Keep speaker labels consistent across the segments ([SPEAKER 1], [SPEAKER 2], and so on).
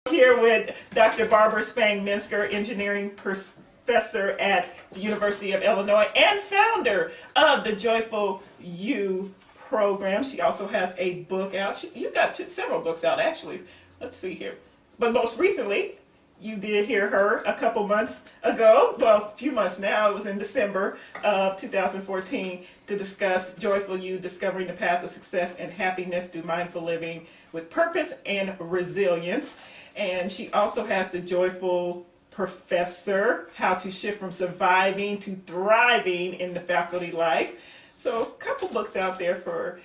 [SPEAKER 1] Here with Dr. Barbara Spang Minsker, engineering professor at the University of Illinois and founder of the Joyful You program. She also has a book out. You've got several books out, actually. Let's see here. But most recently, you did hear her a couple months ago, well, a few months now. It was in December of 2014 to discuss Joyful You, Discovering the Path of Success and Happiness Through Mindful Living with Purpose and Resilience. And she also has the Joyful Professor, How to Shift from Surviving to Thriving in the Faculty Life. So a couple books out there for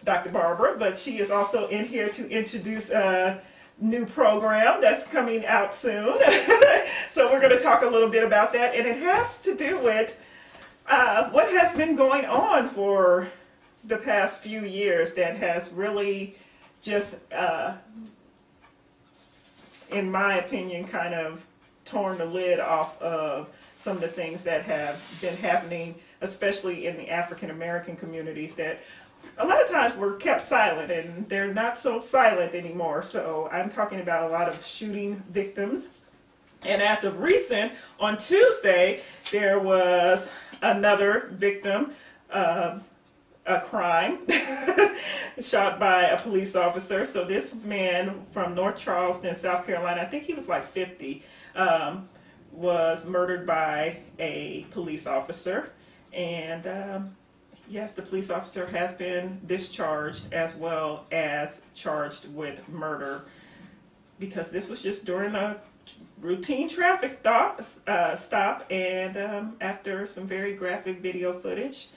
[SPEAKER 1] Dr. Barbara, but she is also in here to introduce a new program that's coming out soon. So we're going to talk a little bit about that, and it has to do with what has been going on for the past few years that has really just, in my opinion, kind of torn the lid off of some of the things that have been happening, especially in the African American communities that a lot of times were kept silent, and they're not so silent anymore. So I'm talking about a lot of shooting victims. And as of recent, on Tuesday, there was another victim of a crime shot by a police officer. So this man from North Charleston, South Carolina, I think he was like 50, was murdered by a police officer. And yes, the police officer has been discharged as well as charged with murder, because this was just during a routine traffic stop, and after some very graphic video footage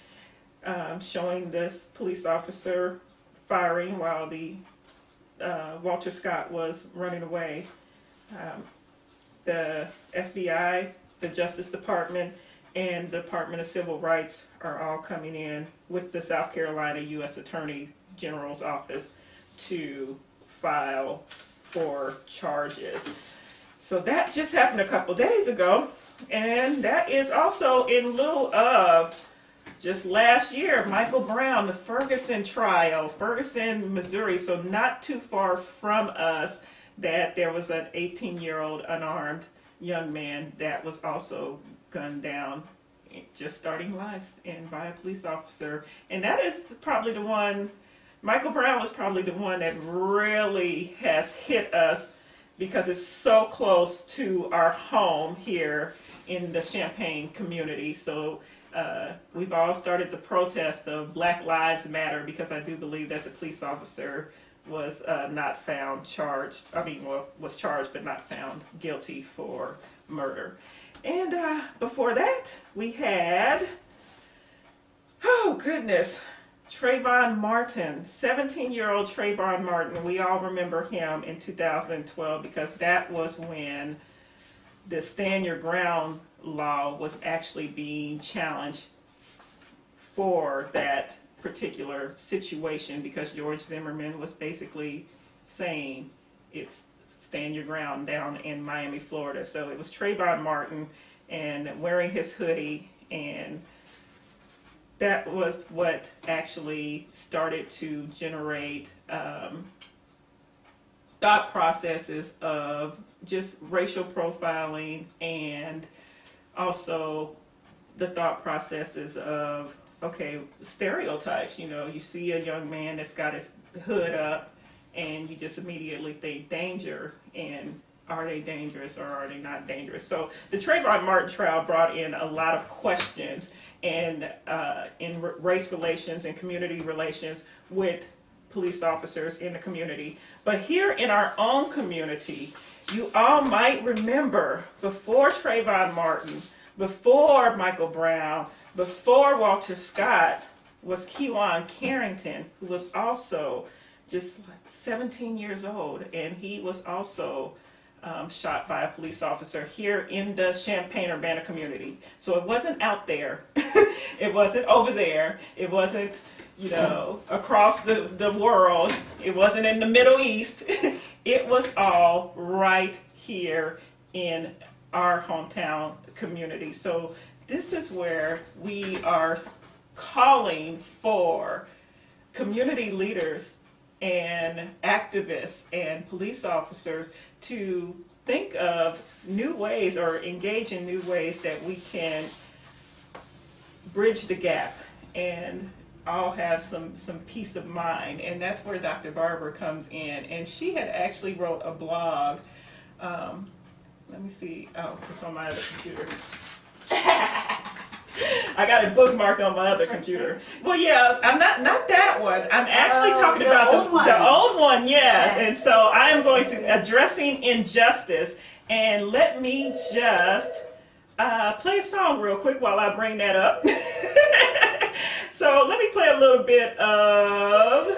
[SPEAKER 1] showing this police officer firing while the Walter Scott was running away. The FBI, the Justice Department, and the Department of Civil Rights are all coming in with the South Carolina U.S. Attorney General's office to file for charges. So that just happened a couple days ago, and that is also in lieu of just last year, Michael Brown, the Ferguson trial, Ferguson, Missouri, so not too far from us, that there was an 18-year-old unarmed young man that was also gunned down, just starting life, and by a police officer. And that is probably the one, Michael Brown was probably the one that really has hit us, because it's so close to our home here in the Champaign community. So we've all started the protest of Black Lives Matter, because I do believe that the police officer was not found charged, was charged but not found guilty for murder. And before that, we had, oh goodness, Trayvon Martin, 17-year-old Trayvon Martin. We all remember him in 2012, because that was when the Stand Your Ground law was actually being challenged for that particular situation, because George Zimmerman was basically saying it's stand your ground down in Miami, Florida. So it was Trayvon Martin and wearing his hoodie, and that was what actually started to generate thought processes of just racial profiling, and also the thought processes of, okay, stereotypes. You know, you see a young man that's got his hood up, and you just immediately think danger, and are they dangerous or are they not dangerous? So the Trayvon Martin trial brought in a lot of questions and in race relations and community relations with police officers in the community. But here in our own community, you all might remember, before Trayvon Martin, before Michael Brown, before Walter Scott, was Kewan Carrington, who was also just like 17 years old, and he was also shot by a police officer here in the Champaign-Urbana community. So it wasn't out there. It wasn't over there. It wasn't, you know, across the world. It wasn't in the Middle East. It was all right here in our hometown community. So this is where we are calling for community leaders and activists and police officers to think of new ways or engage in new ways that we can bridge the gap and all have some peace of mind. And that's where Dr. Barber comes in. And she had actually wrote a blog. Let me see. Oh, it's on my other computer. I got it bookmarked on my other computer. Well, yeah, I'm not that one. I'm actually talking about the old one, yes. Okay. And so I am going to addressing injustice. And let me just play a song real quick while I bring that up. So let me play a little bit of,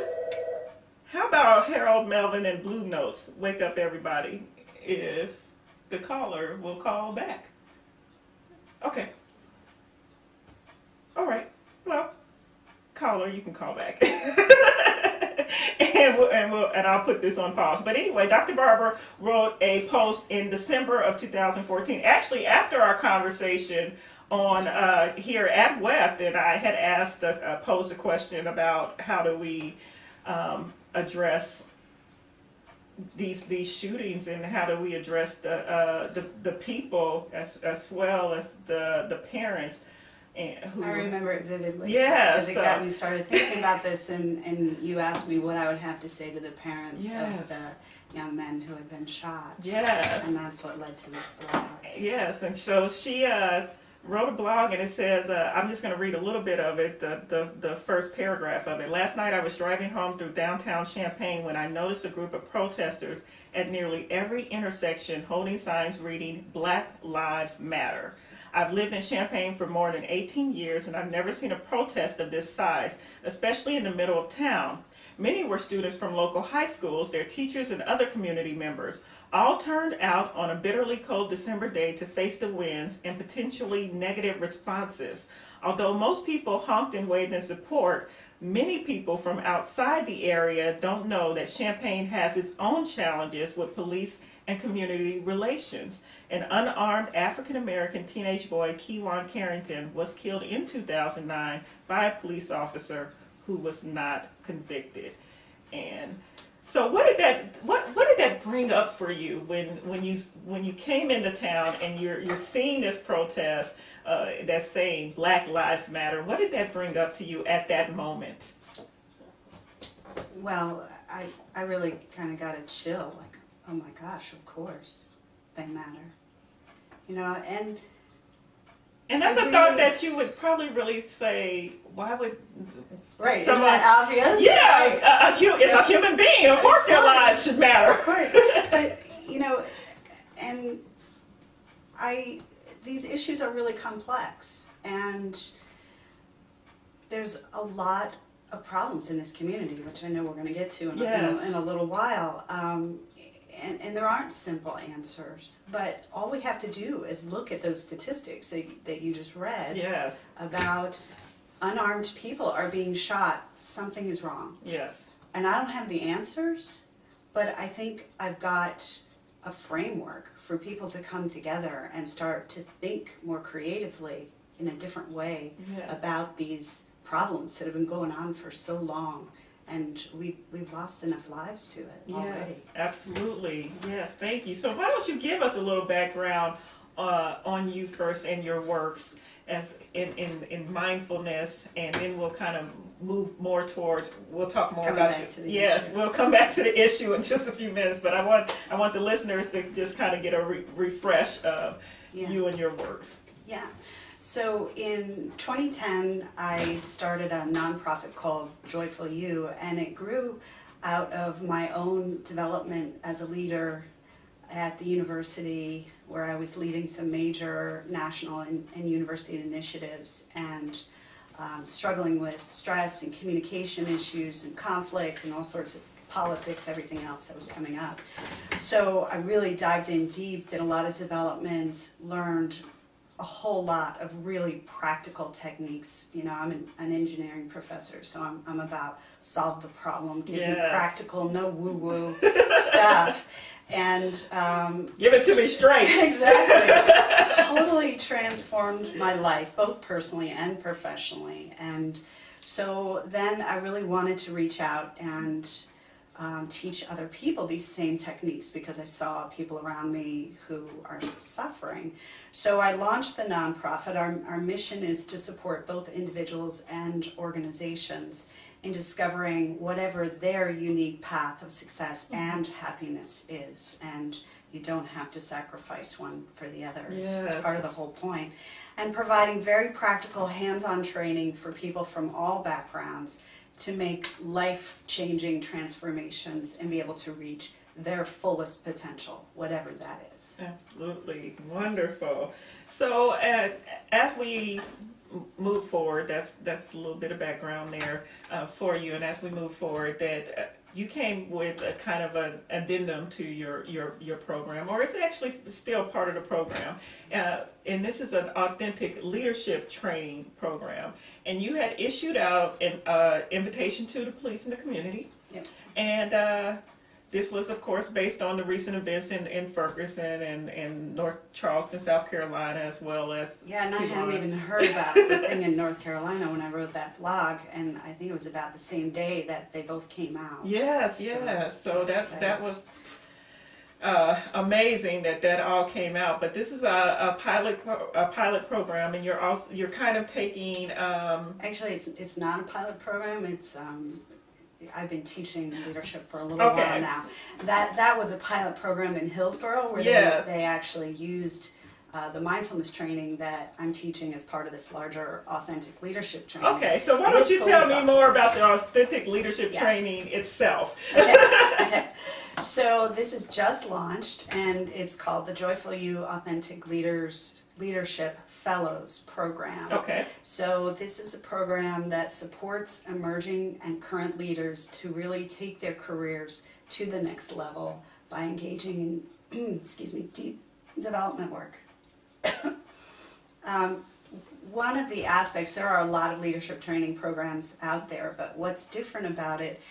[SPEAKER 1] how about Harold Melvin and Blue Notes, Wake Up Everybody, if the caller will call back. Okay. All right. Well, caller, you can call back. and I'll put this on pause. But anyway, Dr. Barber wrote a post in December of 2014, actually after our conversation on here at WEFT, and I had asked posed a question about how do we address these shootings, and how do we address the people as well as the parents. Who,
[SPEAKER 2] I remember it vividly.
[SPEAKER 1] Yes.
[SPEAKER 2] Because it got me started thinking about this, and you asked me what I would have to say to the parents of the young men who had been shot.
[SPEAKER 1] Yes.
[SPEAKER 2] And that's what led to this blog.
[SPEAKER 1] Yes, and so she wrote a blog, and it says, I'm just going to read a little bit of it, the first paragraph of it. Last night I was driving home through downtown Champaign when I noticed a group of protesters at nearly every intersection holding signs reading Black Lives Matter. I've lived in Champaign for more than 18 years, and I've never seen a protest of this size, especially in the middle of town. Many were students from local high schools, their teachers, and other community members, all turned out on a bitterly cold December day to face the winds and potentially negative responses. Although most people honked and waved in support, many people from outside the area don't know that Champaign has its own challenges with police and community relations. An unarmed African-American teenage boy, Kewan Carrington, was killed in 2009 by a police officer who was not convicted. And so what did that bring up for you when you came into town and you're seeing this protest that's saying Black Lives Matter? What did that bring up to you at that moment?
[SPEAKER 2] Well, I really kind of got a chill, like, oh my gosh, of course they matter. You know, and
[SPEAKER 1] that's a thought that you would probably really say, why would
[SPEAKER 2] right,
[SPEAKER 1] someone,
[SPEAKER 2] isn't that obvious?
[SPEAKER 1] Yeah, it's a human being. Of course their lives should matter.
[SPEAKER 2] Of course. But, you know, and these issues are really complex, and there's a lot of problems in this community, which I know we're going to get to in a little while. And there aren't simple answers, but all we have to do is look at those statistics that you just read about unarmed people are being shot. Something is wrong.
[SPEAKER 1] Yes.
[SPEAKER 2] And I don't have the answers, but I think I've got a framework for people to come together and start to think more creatively in a different way about these problems that have been going on for so long. And we've lost enough lives to it already.
[SPEAKER 1] Yes, absolutely. Yes, thank you. So why don't you give us a little background on you first and your works as in mindfulness, and then we'll kind of move more towards, we'll talk more about you. Yes, we'll come back to the issue in just a few minutes, but I want the listeners to just kind of get a refresh of you and your works.
[SPEAKER 2] Yeah. So in 2010, I started a nonprofit called Joyful You, and it grew out of my own development as a leader at the university, where I was leading some major national and university initiatives, and struggling with stress and communication issues and conflict and all sorts of politics, everything else that was coming up. So I really dived in deep, did a lot of development, learned a whole lot of really practical techniques. You know, I'm an engineering professor, so I'm about solve the problem, give me practical, no woo-woo stuff. And
[SPEAKER 1] give it to me straight.
[SPEAKER 2] Exactly. Totally transformed my life, both personally and professionally. And so then I really wanted to reach out and teach other people these same techniques because I saw people around me who are suffering. So I launched the nonprofit. Our mission is to support both individuals and organizations in discovering whatever their unique path of success and happiness is. And you don't have to sacrifice one for the other.
[SPEAKER 1] Yes.
[SPEAKER 2] It's part of the whole point. And providing very practical hands-on training for people from all backgrounds to make life-changing transformations and be able to reach their fullest potential, whatever that is.
[SPEAKER 1] Absolutely wonderful. So as we move forward, that's a little bit of background there for you, and as we move forward, that you came with a kind of an addendum to your program, or it's actually still part of the program, and this is an authentic leadership training program, and you had issued out an invitation to the police in the community.
[SPEAKER 2] Yep.
[SPEAKER 1] And this was, of course, based on the recent events in Ferguson and North Charleston, South Carolina, as well as
[SPEAKER 2] Yeah, and I hadn't
[SPEAKER 1] Piedmont.
[SPEAKER 2] even heard about the thing in North Carolina when I wrote that blog, and I think it was about the same day that they both came out.
[SPEAKER 1] Yes,
[SPEAKER 2] So
[SPEAKER 1] yes. So that was amazing that all came out. But this is a pilot program, and you're kind of taking.
[SPEAKER 2] Actually, it's not a pilot program. It's I've been teaching leadership for a little
[SPEAKER 1] Okay.
[SPEAKER 2] while now. That was a pilot program in Hillsborough where
[SPEAKER 1] Yes.
[SPEAKER 2] they actually used the mindfulness training that I'm teaching as part of this larger authentic leadership training.
[SPEAKER 1] Okay, so why don't
[SPEAKER 2] with
[SPEAKER 1] you tell
[SPEAKER 2] police
[SPEAKER 1] me more about the
[SPEAKER 2] officers.
[SPEAKER 1] authentic leadership
[SPEAKER 2] Yeah.
[SPEAKER 1] training itself?
[SPEAKER 2] Okay. So this is just launched, and it's called the Joyful You Authentic Leadership Fellows Program.
[SPEAKER 1] Okay.
[SPEAKER 2] So this is a program that supports emerging and current leaders to really take their careers to the next level by engaging in, deep development work. One of the aspects, there are a lot of leadership training programs out there, but what's different about it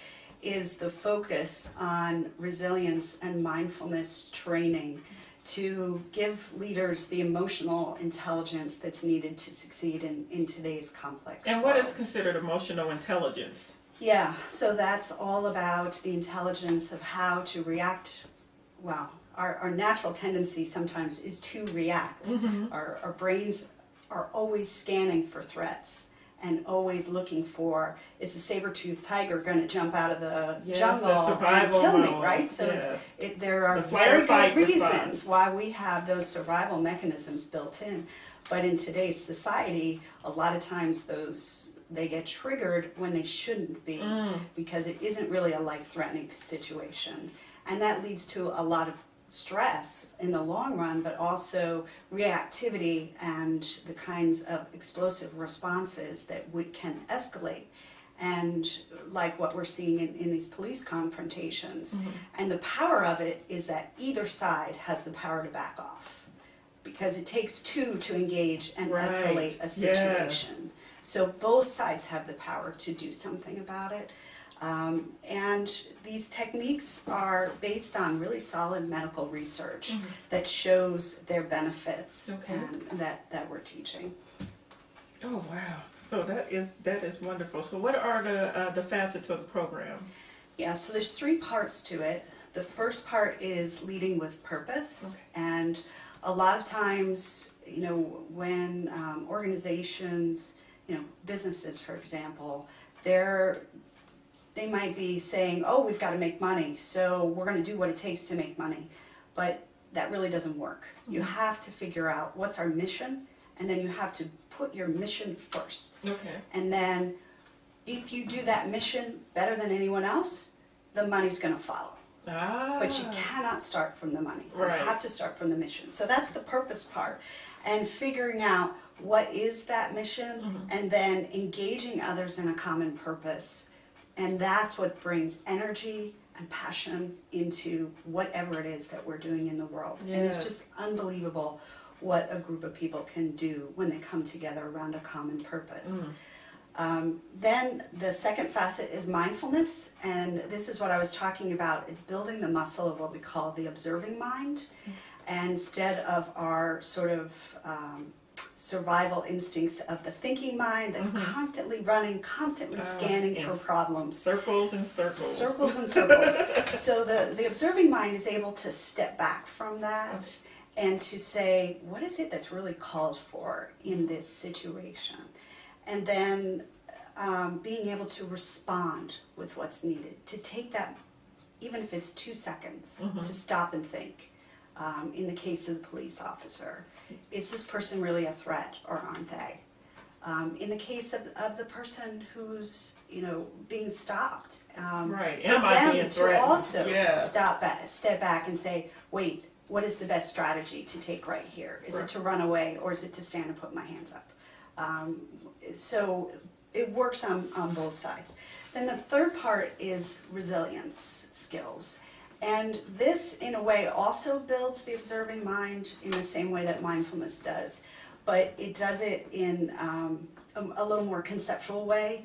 [SPEAKER 2] is the focus on resilience and mindfulness training to give leaders the emotional intelligence that's needed to succeed in today's complex
[SPEAKER 1] And what is
[SPEAKER 2] world.
[SPEAKER 1] considered emotional intelligence?
[SPEAKER 2] Yeah, so that's all about the intelligence of how to react. Well, our natural tendency sometimes is to react.
[SPEAKER 1] Mm-hmm.
[SPEAKER 2] Our brains are always scanning for threats and always looking for, is the saber-toothed tiger going to jump out of the
[SPEAKER 1] Yes,
[SPEAKER 2] jungle
[SPEAKER 1] the
[SPEAKER 2] and
[SPEAKER 1] survival
[SPEAKER 2] kill me,
[SPEAKER 1] mode.
[SPEAKER 2] right? So
[SPEAKER 1] Yes.
[SPEAKER 2] there are
[SPEAKER 1] The flight or
[SPEAKER 2] very
[SPEAKER 1] fight
[SPEAKER 2] good reasons
[SPEAKER 1] response.
[SPEAKER 2] why we have those survival mechanisms built in. But in today's society, a lot of times they get triggered when they shouldn't be because it isn't really a life-threatening situation. And that leads to a lot of stress in the long run, but also reactivity and the kinds of explosive responses that we can escalate. And like what we're seeing in these police confrontations. And the power of it is that either side has the power to back off, because it takes two to engage and
[SPEAKER 1] Right.
[SPEAKER 2] escalate a situation.
[SPEAKER 1] Yes.
[SPEAKER 2] So both sides have the power to do something about it. And these techniques are based on really solid medical research that shows their benefits
[SPEAKER 1] Okay.
[SPEAKER 2] and that we're teaching.
[SPEAKER 1] Oh wow! So that is wonderful. So what are the facets of the program?
[SPEAKER 2] Yeah, so there's three parts to it. The first part is leading with purpose.
[SPEAKER 1] Okay.
[SPEAKER 2] And a lot of times, when organizations, businesses, for example, they might be saying, oh, we've got to make money, so we're going to do what it takes to make money. But that really doesn't work. You have to figure out what's our mission, and then you have to put your mission first.
[SPEAKER 1] Okay.
[SPEAKER 2] And then if you do that mission better than anyone else, the money's going to follow. But you cannot start from the money.
[SPEAKER 1] Right.
[SPEAKER 2] You have to start from the mission. So that's the purpose part. And figuring out what is that mission, and then engaging others in a common purpose. And that's what brings energy and passion into whatever it is that we're doing in the world. And it's
[SPEAKER 1] Yes.
[SPEAKER 2] just unbelievable what a group of people can do when they come together around a common purpose. Then the second facet is mindfulness, and this is what I was talking about. It's building the muscle of what we call the observing mind. And instead of our sort of survival instincts of the thinking mind that's constantly running, constantly scanning for problems.
[SPEAKER 1] Circles and circles.
[SPEAKER 2] Circles and circles. So the observing mind is able to step back from that and to say, what is it that's really called for in this situation? And then being able to respond with what's needed, to take that, even if it's 2 seconds, to stop and think. In the case of the police officer, is this person really a threat or aren't they? In the case of the person who's being stopped,
[SPEAKER 1] Right.
[SPEAKER 2] for
[SPEAKER 1] Am I
[SPEAKER 2] them
[SPEAKER 1] being
[SPEAKER 2] to
[SPEAKER 1] threatened?
[SPEAKER 2] also
[SPEAKER 1] Yeah.
[SPEAKER 2] step back and say, wait, what is the best strategy to take right here? Is it to run away, or is it to stand and put my hands up? So it works on both sides. Then the third part is resilience skills. And this, in a way, also builds the observing mind in the same way that mindfulness does. But it does it in a little more conceptual way,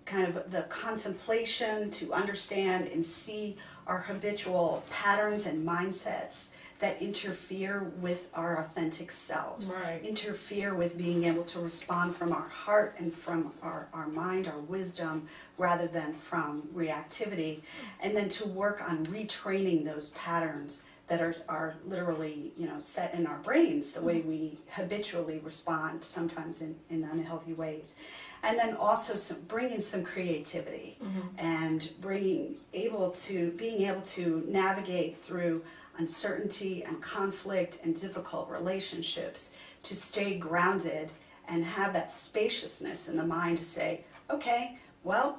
[SPEAKER 2] kind of the contemplation to understand and see our habitual patterns and mindsets that interfere with our authentic selves, interfere with being able to respond from our heart and from our mind, our wisdom, rather than from reactivity, and then to work on retraining those patterns that are literally set in our brains, the way we habitually respond, sometimes in unhealthy ways. And then also bringing some creativity and being able to navigate through uncertainty and conflict and difficult relationships, to stay grounded and have that spaciousness in the mind to say, okay, well,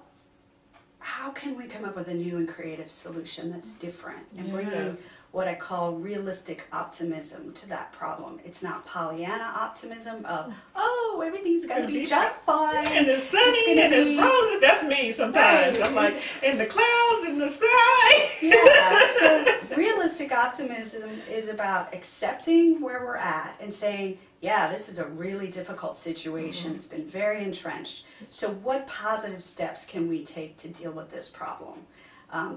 [SPEAKER 2] how can we come up with a new and creative solution that's different, and bringing what I call realistic optimism to that problem. It's not Pollyanna optimism of, oh, everything's going to be just fine.
[SPEAKER 1] And it's sunny and it's rosy. That's me sometimes. I'm like, in the clouds, in the sky.
[SPEAKER 2] Yeah, so realistic optimism is about accepting where we're at and saying, yeah, this is a really difficult situation. It's been very entrenched. So what positive steps can we take to deal with this problem?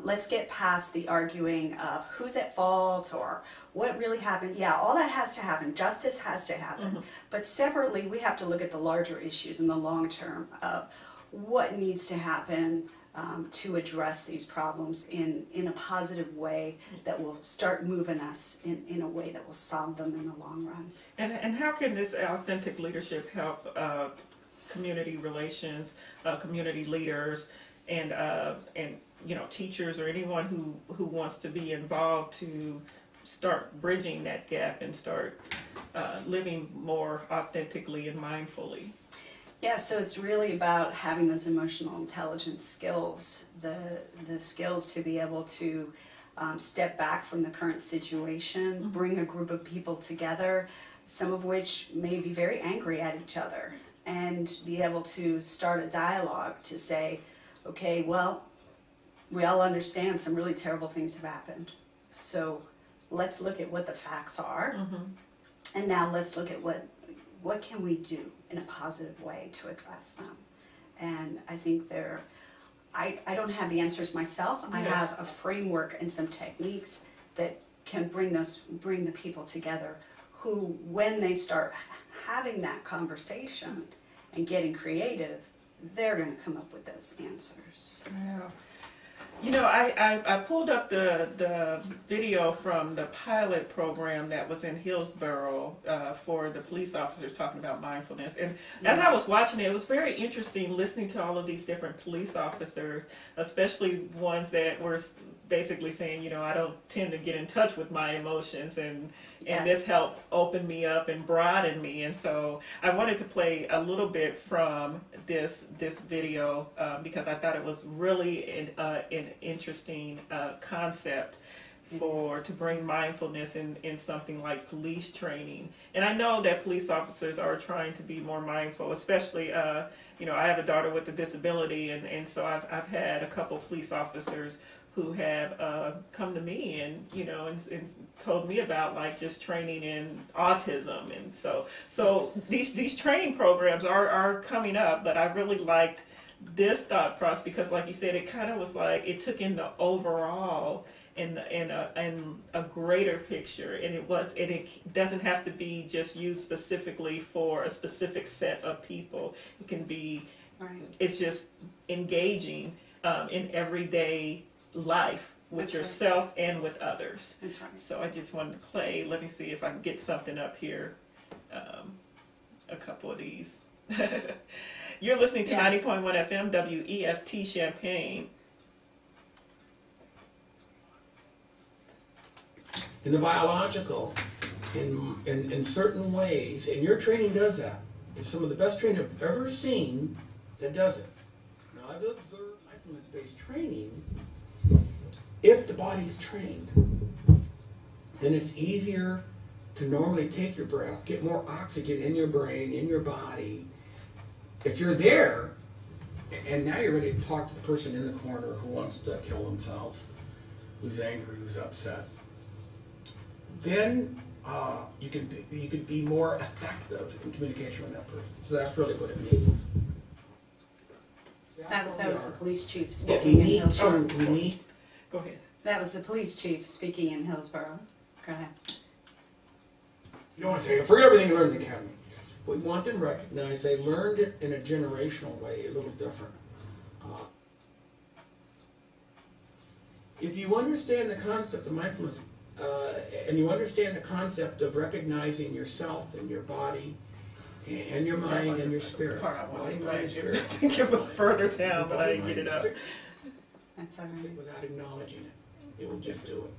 [SPEAKER 2] Let's get past the arguing of who's at fault or what really happened. Yeah, all that has to happen. Justice has to happen. But separately, we have to look at the larger issues in the long term of what needs to happen to address these problems in a positive way that will start moving us in a way that will solve them in the long run.
[SPEAKER 1] And how can this authentic leadership help community relations, community leaders, and teachers or anyone who wants to be involved to start bridging that gap and start living more authentically and mindfully?
[SPEAKER 2] Yeah, so it's really about having those emotional intelligence skills, the skills to be able to step back from the current situation, bring a group of people together, some of which may be very angry at each other, and be able to start a dialogue to say, okay, well, we all understand some really terrible things have happened. So let's look at what the facts are, and now let's look at what can we do in a positive way to address them. And I think I don't have the answers myself. I have a framework and some techniques that can bring the people together who, when they start having that conversation and getting creative, they're going to come up with those answers.
[SPEAKER 1] Wow. I pulled up the video from the pilot program that was in Hillsborough for the police officers talking about mindfulness. And as I was watching it was very interesting listening to all of these different police officers, especially ones that were basically saying, I don't tend to get in touch with my emotions, and this helped open me up and broaden me. And so I wanted to play a little bit from this video because I thought it was really an interesting concept to bring mindfulness in something like police training. And I know that police officers are trying to be more mindful, especially I have a daughter with a disability, and so I've had a couple police officers who have come to me and told me about like just training in autism. And so these training programs are coming up, but I really liked this thought process because, like you said, it kind of was like it took in the overall in a greater picture, and it doesn't have to be just used specifically for a specific set of people. It can be,
[SPEAKER 2] Right.
[SPEAKER 1] it's just engaging in everyday life with
[SPEAKER 2] That's right.
[SPEAKER 1] yourself and with others.
[SPEAKER 2] That's right.
[SPEAKER 1] So I just wanted to play. Let me see if I can get something up here. A couple of these. You're listening to 90.1 FM WEFT Champaign.
[SPEAKER 3] In the biological, in certain ways, and your training does that. It's some of the best training I've ever seen that does it. Now I've observed mindfulness-based training. If the body's trained, then it's easier to normally take your breath, get more oxygen in your brain, in your body. If you're there, and now you're ready to talk to the person in the corner who wants to kill themselves, who's angry, who's upset, then you can be more effective in communication with that person. So that's really what it means.
[SPEAKER 2] That was the police chief
[SPEAKER 3] But
[SPEAKER 2] speaking
[SPEAKER 3] we
[SPEAKER 2] in
[SPEAKER 3] need
[SPEAKER 2] Hillsborough.
[SPEAKER 1] Go ahead.
[SPEAKER 2] That was the police chief speaking in Hillsborough. Go ahead.
[SPEAKER 3] You don't want to say, forget everything you learned in the academy. We want them to recognize they learned it in a generational way, a little different. If you understand the concept of mindfulness, and you understand the concept of recognizing yourself and your body, and your mind and your spirit.
[SPEAKER 1] Part I wanted
[SPEAKER 3] Body,
[SPEAKER 1] to
[SPEAKER 3] mind,
[SPEAKER 1] play.
[SPEAKER 3] and spirit.
[SPEAKER 1] I think it was further down, but I didn't get it up.
[SPEAKER 2] That's all right.
[SPEAKER 3] Without acknowledging it, it will just do it.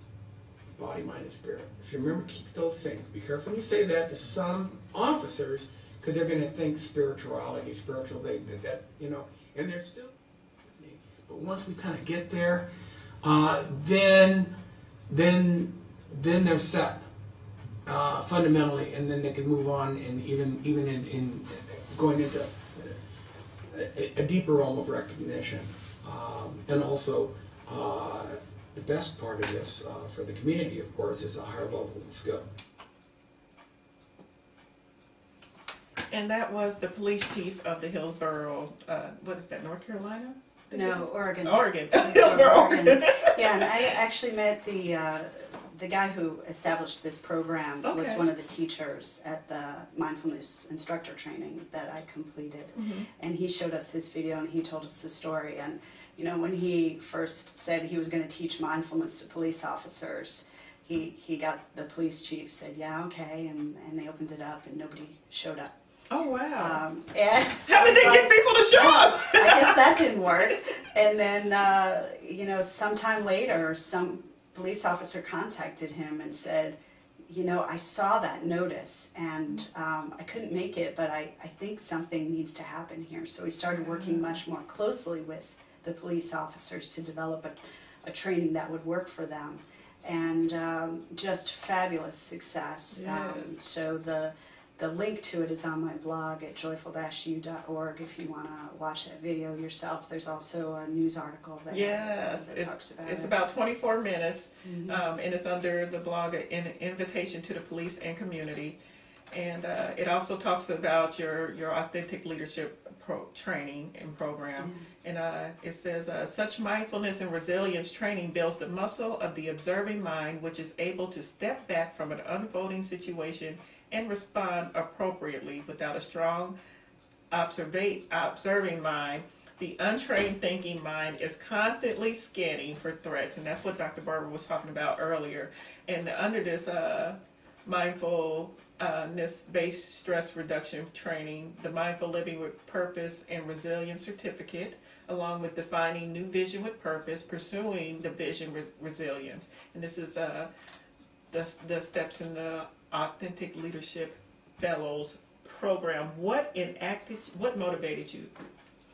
[SPEAKER 3] Body, mind, and spirit. So remember, keep those things. Be careful when you say that to some officers, because they're going to think spirituality, spiritual, that and they're still with me. But once we kind of get there, then they're set fundamentally, and then they can move on, and even in going into a deeper realm of recognition, and also. The best part of this for the community, of course, is a higher level of skill.
[SPEAKER 1] And that was the police chief of the Hillsborough, what is that, North Carolina?
[SPEAKER 2] No, Oregon.
[SPEAKER 1] Oregon.
[SPEAKER 2] Hillsborough, Oregon. Yeah, and I actually met the guy who established this program was
[SPEAKER 1] Okay.
[SPEAKER 2] one of the teachers at the mindfulness instructor training that I completed.
[SPEAKER 1] Mm-hmm.
[SPEAKER 2] And he showed us this video and he told us the story. And when he first said he was going to teach mindfulness to police officers, he got the police chief said, yeah, okay, and they opened it up and nobody showed up.
[SPEAKER 1] Oh, wow.
[SPEAKER 2] And so
[SPEAKER 1] How did they
[SPEAKER 2] it's
[SPEAKER 1] get people to show up?
[SPEAKER 2] I guess that didn't work. And then, sometime later, some police officer contacted him and said, I saw that notice and I couldn't make it, but I think something needs to happen here. So we started working much more closely with the police officers to develop a training that would work for them. And just fabulous success.
[SPEAKER 1] Yes.
[SPEAKER 2] So the link to it is on my blog at joyful-u.org if you want to watch that video yourself. There's also a news article that talks about it.
[SPEAKER 1] It's about 24 minutes,
[SPEAKER 2] Mhm.
[SPEAKER 1] and it's under the blog, an invitation to the police and community. And it also talks about your authentic leadership training and program. And it says, such mindfulness and resilience training builds the muscle of the observing mind, which is able to step back from an unfolding situation and respond appropriately. Without a strong observing mind, the untrained thinking mind is constantly scanning for threats. And that's what Dr. Barber was talking about earlier. And under this mindfulness-based stress reduction training, the Mindful Living with Purpose and Resilience Certificate, along with defining new vision with purpose, pursuing the vision with resilience. And this is the steps in the Authentic Leadership Fellows program. What motivated you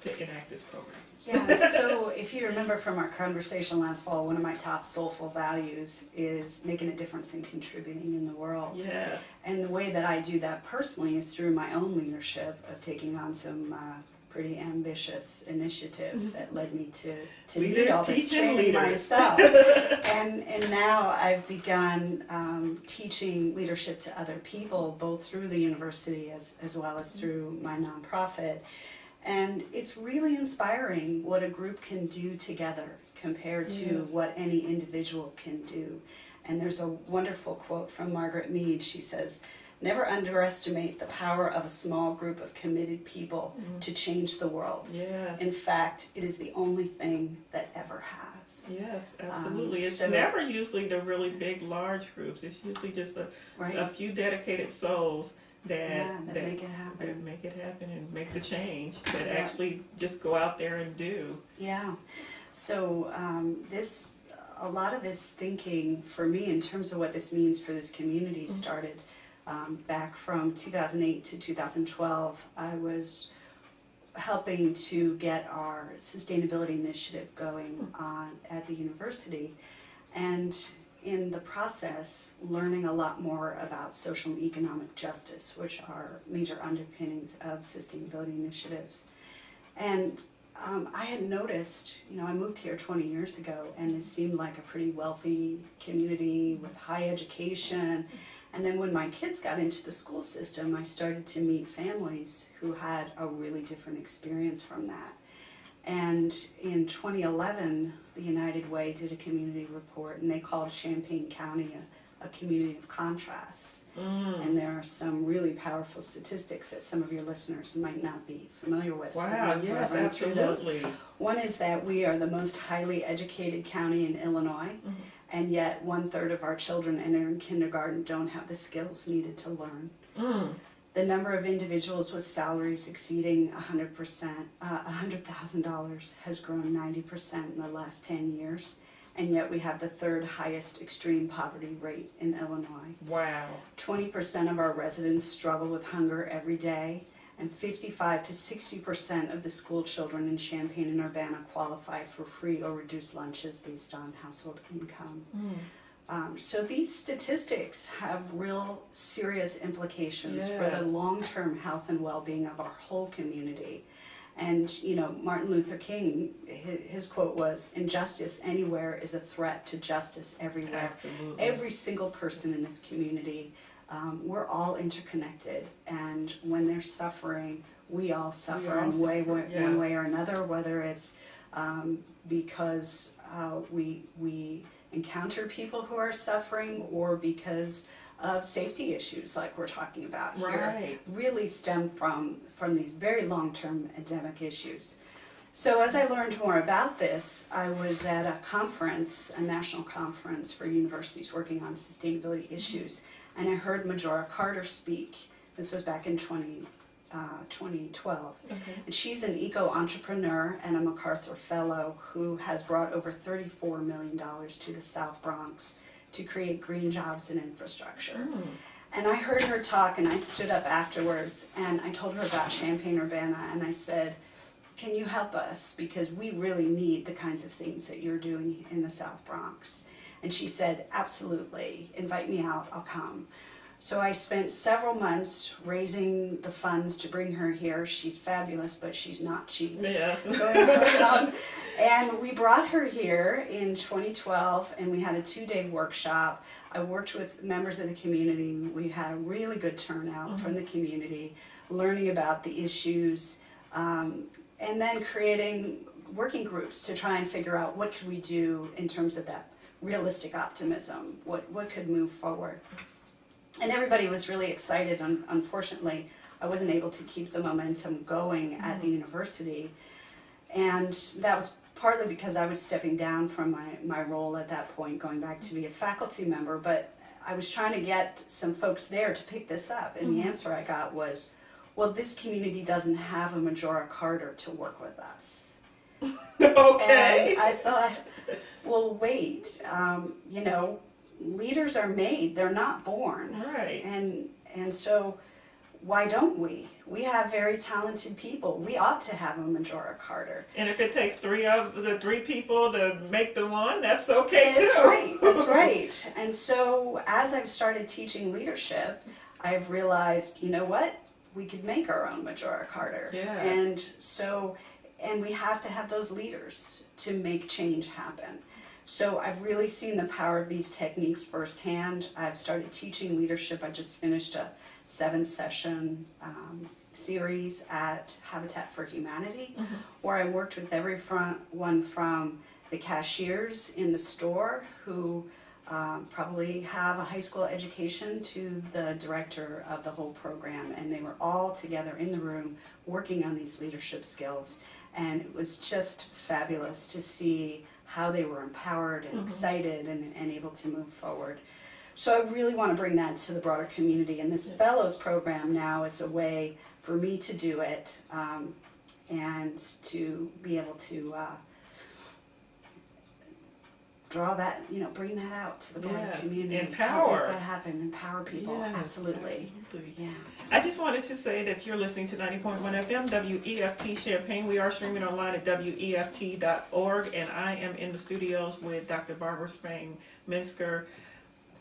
[SPEAKER 1] to enact this program?
[SPEAKER 2] Yeah, so if you remember from our conversation last fall, one of my top soulful values is making a difference and contributing in the world.
[SPEAKER 1] Yeah.
[SPEAKER 2] And the way that I do that personally is through my own leadership of taking on some pretty ambitious initiatives that led me to need all this training myself. And now I've begun teaching leadership to other people, both through the university as well as through my nonprofit. And it's really inspiring what a group can do together compared to
[SPEAKER 1] Yes.
[SPEAKER 2] what any individual can do. And there's a wonderful quote from Margaret Mead. She says, "Never underestimate the power of a small group of committed people to change the world.
[SPEAKER 1] Yes.
[SPEAKER 2] In fact, it is the only thing that ever has."
[SPEAKER 1] Yes, absolutely. It's
[SPEAKER 2] so-
[SPEAKER 1] never usually the really big, large groups. It's usually just a
[SPEAKER 2] Right?
[SPEAKER 1] few dedicated souls
[SPEAKER 2] Yeah, that make it happen.
[SPEAKER 1] that make it happen and make the change, that
[SPEAKER 2] Yeah.
[SPEAKER 1] actually just go out there and do.
[SPEAKER 2] Yeah. So a lot of this thinking for me in terms of what this means for this community started back from 2008 to 2012. I was helping to get our sustainability initiative going on at the university, and in the process learning a lot more about social and economic justice, which are major underpinnings of sustainability initiatives. And I had noticed, I moved here 20 years ago, and it seemed like a pretty wealthy community with high education. And then when my kids got into the school system, I started to meet families who had a really different experience from that. And in 2011, the United Way did a community report, and they called Champaign County a community of contrasts. And there are some really powerful statistics that some of your listeners might not be familiar with. So
[SPEAKER 1] Wow,
[SPEAKER 2] I'm gonna
[SPEAKER 1] yes,
[SPEAKER 2] run through those.
[SPEAKER 1] absolutely.
[SPEAKER 2] One is that we are the most highly educated county in Illinois, and yet 1/3 of our children entering kindergarten don't have the skills needed to learn. The number of individuals with salaries exceeding $100,000 has grown 90% in the last 10 years, and yet we have the 3rd highest extreme poverty rate in Illinois.
[SPEAKER 1] Wow.
[SPEAKER 2] 20% of our residents struggle with hunger every day, and 55 to 60% of the school children in Champaign and Urbana qualify for free or reduced lunches based on household income. So these statistics have real serious implications for
[SPEAKER 1] Yes.
[SPEAKER 2] the long-term health and well-being of our whole community. And, Martin Luther King, his quote was, "Injustice anywhere is a threat to justice everywhere."
[SPEAKER 1] Absolutely.
[SPEAKER 2] Every single person in this community, we're all interconnected, and when they're suffering, we all suffer in one
[SPEAKER 1] yes.
[SPEAKER 2] way or another, whether it's because we encounter people who are suffering, or because of safety issues like we're talking about here,
[SPEAKER 1] Right.
[SPEAKER 2] really stem from these very long-term endemic issues. So as I learned more about this, I was at a conference, a national conference for universities working on sustainability issues, and I heard Majora Carter speak. This was back in 2012.
[SPEAKER 1] Okay.
[SPEAKER 2] And she's an eco-entrepreneur and a MacArthur Fellow who has brought over $34 million to the South Bronx to create green jobs and infrastructure. And I heard her talk, and I stood up afterwards, and I told her about Champaign-Urbana, and I said, "Can you help us? Because we really need the kinds of things that you're doing in the South Bronx." And she said, "Absolutely, invite me out, I'll come." So I spent several months raising the funds to bring her here. She's fabulous, but she's not cheap.
[SPEAKER 1] Yes.
[SPEAKER 2] Going around. And we brought her here in 2012, and we had a 2-day workshop. I worked with members of the community. We had a really good turnout from the community, learning about the issues, and then creating working groups to try and figure out what could we do in terms of that realistic optimism, what could move forward. And everybody was really excited. Unfortunately, I wasn't able to keep the momentum going at the university. And that was partly because I was stepping down from my role at that point, going back to be a faculty member. But I was trying to get some folks there to pick this up. And the answer I got was, well, this community doesn't have a Majora Carter to work with us.
[SPEAKER 1] Okay.
[SPEAKER 2] And I thought, well, wait, leaders are made, they're not born.
[SPEAKER 1] Right.
[SPEAKER 2] And so why don't we? We have very talented people. We ought to have a Majora Carter.
[SPEAKER 1] And if it takes 3 of the 3 people to make the one, that's okay too.
[SPEAKER 2] That's right, that's right. And so as I've started teaching leadership, I've realized, you know what? We could make our own Majora Carter.
[SPEAKER 1] Yes.
[SPEAKER 2] And we have to have those leaders to make change happen. So I've really seen the power of these techniques firsthand. I've started teaching leadership. I just finished a 7-session series at Habitat for Humanity, where I worked with everyone from the cashiers in the store who probably have a high school education to the director of the whole program, and they were all together in the room working on these leadership skills, and it was just fabulous to see how they were empowered and excited and able to move forward. So I really want to bring that to the broader community, and this fellows program now is a way for me to do it and to be able to draw that, bring that out to the broader community.
[SPEAKER 1] Empower.
[SPEAKER 2] Help make that happen, empower people,
[SPEAKER 1] Yes,
[SPEAKER 2] absolutely. Yeah.
[SPEAKER 1] I just wanted to say that you're listening to 90.1 FM, WEFT Champaign. We are streaming online at WEFT.org, and I am in the studios with Dr. Barbara Spang Minsker,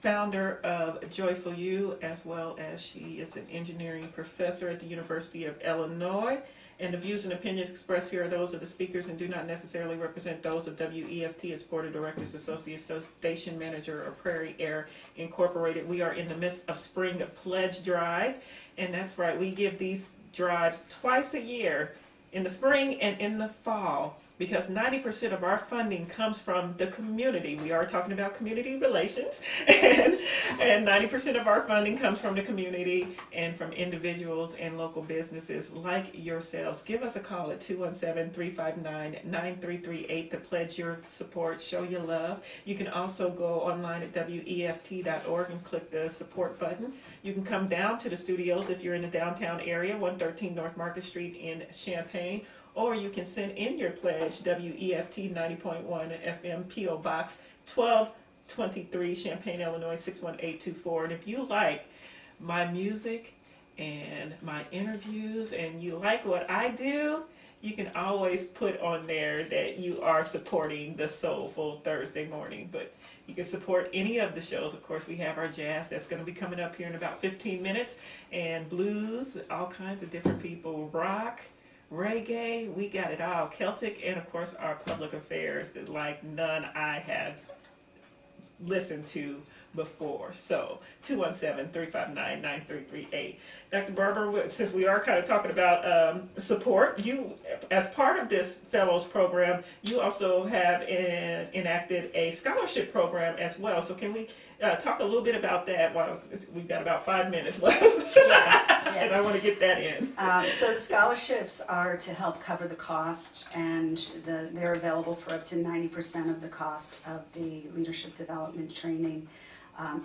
[SPEAKER 1] founder of Joyful You, as well as she is an engineering professor at the University of Illinois. And the views and opinions expressed here are those of the speakers and do not necessarily represent those of WEFT, its Board of Directors, Associate Station Manager, or Prairie Air Incorporated. We are in the midst of Spring Pledge Drive, and that's right, we give these drives twice a year, in the spring and in the fall, because 90% of our funding comes from the community. We are talking about community relations, and 90% of our funding comes from the community and from individuals and local businesses like yourselves. Give us a call at 217-359-9338 to pledge your support, show your love. You can also go online at WEFT.org and click the support button. You can come down to the studios if you're in the downtown area, 113 North Market Street in Champaign, or you can send in your pledge, WEFT 90.1 FM, P.O. Box 1223, Champaign, Illinois 61824. And if you like my music and my interviews and you like what I do, you can always put on there that you are supporting the Soulful Thursday Morning. But you can support any of the shows. Of course, we have our jazz that's going to be coming up here in about 15 minutes, and blues, all kinds of different people, rock, reggae, we got it all, Celtic, and of course our public affairs that like none I have listened to before. So 217-359-9338. Dr. Barber, since we are kind of talking about support, you, as part of this fellows program, you also have enacted a scholarship program as well. So can we talk a little bit about that? Well, we've got about 5 minutes left. And I want to get that in.
[SPEAKER 2] So the scholarships are to help cover the cost, and they're available for up to 90% of the cost of the leadership development training.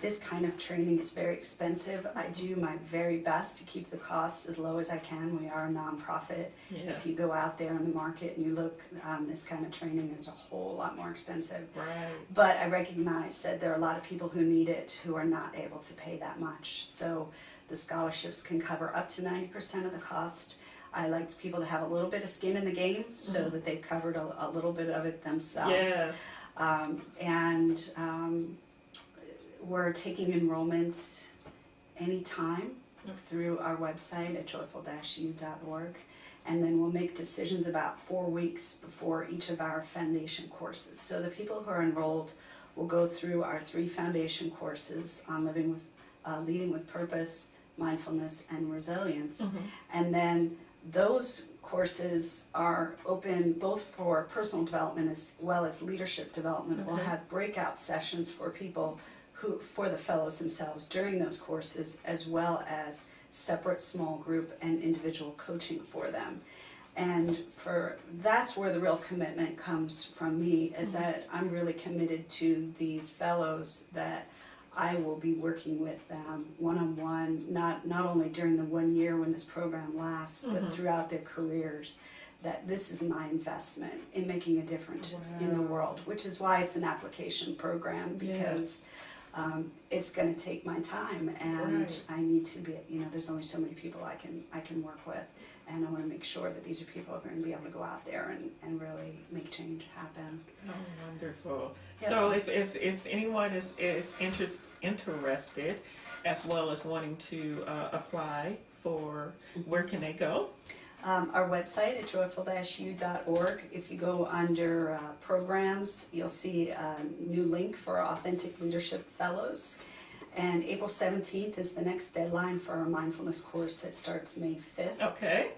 [SPEAKER 2] This kind of training is very expensive. I do my very best to keep the costs as low as I can. We are a nonprofit.
[SPEAKER 1] Yes.
[SPEAKER 2] If you go out there in the market and you look, this kind of training is a whole lot more expensive.
[SPEAKER 1] Right.
[SPEAKER 2] But I recognize that there are a lot of people who need it who are not able to pay that much. So the scholarships can cover up to 90% of the cost. I like people to have a little bit of skin in the game so that they've covered a little bit of it themselves.
[SPEAKER 1] Yeah.
[SPEAKER 2] We're taking enrollments anytime through our website at joyful-u.org, and then we'll make decisions about 4 weeks before each of our foundation courses. So the people who are enrolled will go through our 3 foundation courses on leading with purpose, mindfulness, and resilience, and then those courses are open both for personal development as well as leadership development. We'll have breakout sessions for people for the fellows themselves during those courses, as well as separate small group and individual coaching for them. And that's where the real commitment comes from me, is that I'm really committed to these fellows, that I will be working with them one-on-one, not only during the 1 year when this program lasts, but throughout their careers, that this is my investment in making a difference in the world, which is why it's an application program, because it's going to take my time, and I need to be, there's only so many people I can work with, and I want to make sure that these are people who are going to be able to go out there and really make change happen.
[SPEAKER 1] Oh, wonderful.
[SPEAKER 2] Yep.
[SPEAKER 1] So if anyone is interested, as well as wanting to apply for, where can they go?
[SPEAKER 2] Our website at joyful-u.org. If you go under programs, you'll see a new link for Authentic Leadership Fellows. And April 17th is the next deadline for our mindfulness course that starts May 5th.
[SPEAKER 1] Okay.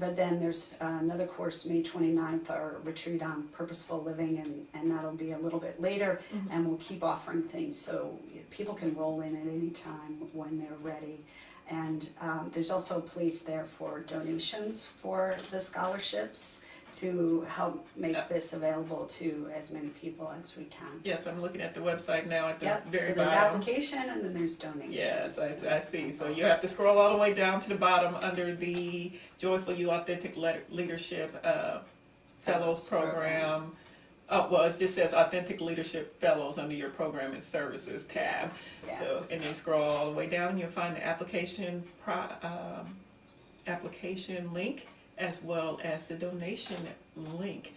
[SPEAKER 2] But then there's another course, May 29th, our retreat on purposeful living, and that'll be a little bit later, and we'll keep offering things so people can roll in at any time when they're ready. And there's also a place there for donations for the scholarships to help make this available to as many people as we can.
[SPEAKER 1] Yes, I'm looking at the website now at the
[SPEAKER 2] Yep,
[SPEAKER 1] very
[SPEAKER 2] so there's
[SPEAKER 1] bottom.
[SPEAKER 2] application and then there's donation.
[SPEAKER 1] Yes, I see. So you have to scroll all the way down to the bottom under the Joyful You Authentic Leadership Fellows Program. Oh, well, it just says Authentic Leadership Fellows under your Program and Services tab.
[SPEAKER 2] Yeah.
[SPEAKER 1] So, and then scroll all the way down, and you'll find the application link as well as the donation link.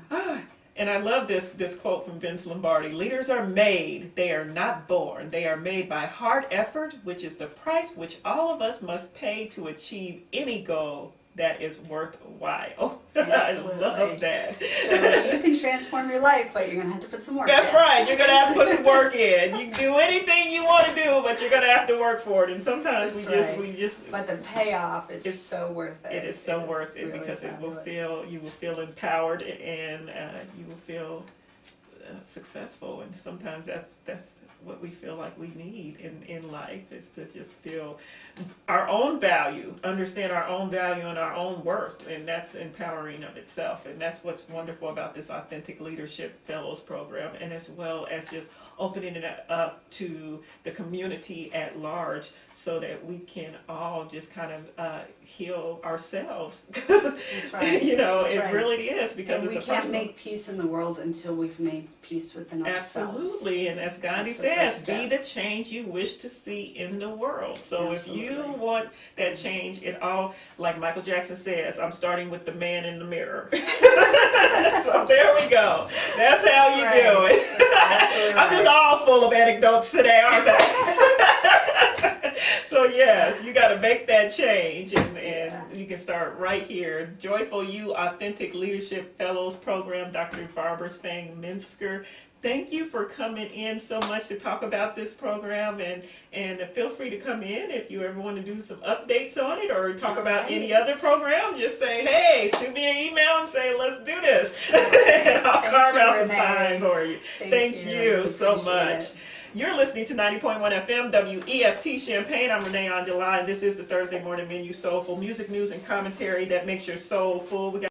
[SPEAKER 2] Yeah.
[SPEAKER 1] And I love this quote from Vince Lombardi. Leaders are made, they are not born. They are made by hard effort, which is the price which all of us must pay to achieve any goal that is worthwhile.
[SPEAKER 2] Absolutely.
[SPEAKER 1] I love that.
[SPEAKER 2] So you can transform your life, but you're gonna have to put some work
[SPEAKER 1] That's
[SPEAKER 2] in.
[SPEAKER 1] right. You're gonna have to put some work in. You can do anything you want to do, but you're gonna have to work for it. And sometimes
[SPEAKER 2] That's
[SPEAKER 1] we just.
[SPEAKER 2] But the payoff is
[SPEAKER 1] It's-
[SPEAKER 2] so worth it.
[SPEAKER 1] It is so worth it
[SPEAKER 2] really
[SPEAKER 1] because
[SPEAKER 2] fabulous.
[SPEAKER 1] you will feel empowered and you will feel successful. And sometimes that's what we feel like we need in life, is to just feel our own value, understand our own value and our own worth, and that's empowering of itself. And that's what's wonderful about this Authentic Leadership Fellows Program, and as well as just opening it up to the community at large so that we can all just kind of heal ourselves.
[SPEAKER 2] That's right.
[SPEAKER 1] You know,
[SPEAKER 2] That's
[SPEAKER 1] it
[SPEAKER 2] right.
[SPEAKER 1] really is, because
[SPEAKER 2] And
[SPEAKER 1] it's
[SPEAKER 2] we
[SPEAKER 1] a
[SPEAKER 2] can't
[SPEAKER 1] personal.
[SPEAKER 2] make peace in the world until we've made peace within ourselves.
[SPEAKER 1] Absolutely, and as Gandhi
[SPEAKER 2] That's the first
[SPEAKER 1] says, be
[SPEAKER 2] step.
[SPEAKER 1] the change you wish to see in the world. So if you
[SPEAKER 2] Absolutely.
[SPEAKER 1] want that change, it all, like Michael Jackson says, I'm starting with the man in the mirror. So there we go. That's how you
[SPEAKER 2] That's
[SPEAKER 1] do
[SPEAKER 2] right.
[SPEAKER 1] it.
[SPEAKER 2] That's absolutely
[SPEAKER 1] I'm just
[SPEAKER 2] right.
[SPEAKER 1] all full of anecdotes today, aren't I? So yes, you got to make that change, and
[SPEAKER 2] Yeah.
[SPEAKER 1] you can start right here. Joyful You Authentic Leadership Fellows Program, Dr. Barbara Spang Minsker. Thank you for coming in so much to talk about this program, and feel free to come in if you ever want to do some updates on it or talk about any other program. Just say, hey, shoot me an email and say, let's do this. And I'll
[SPEAKER 2] Thank
[SPEAKER 1] carve
[SPEAKER 2] you,
[SPEAKER 1] out some
[SPEAKER 2] Renee.
[SPEAKER 1] time for you. Thank you
[SPEAKER 2] Really
[SPEAKER 1] so
[SPEAKER 2] appreciate
[SPEAKER 1] much.
[SPEAKER 2] it.
[SPEAKER 1] You're listening to 90.1 FM WEFT Champaign. I'm Renee Angelah, and this is the Thursday Morning Menu, soulful music, news, and commentary that makes your soul full. We got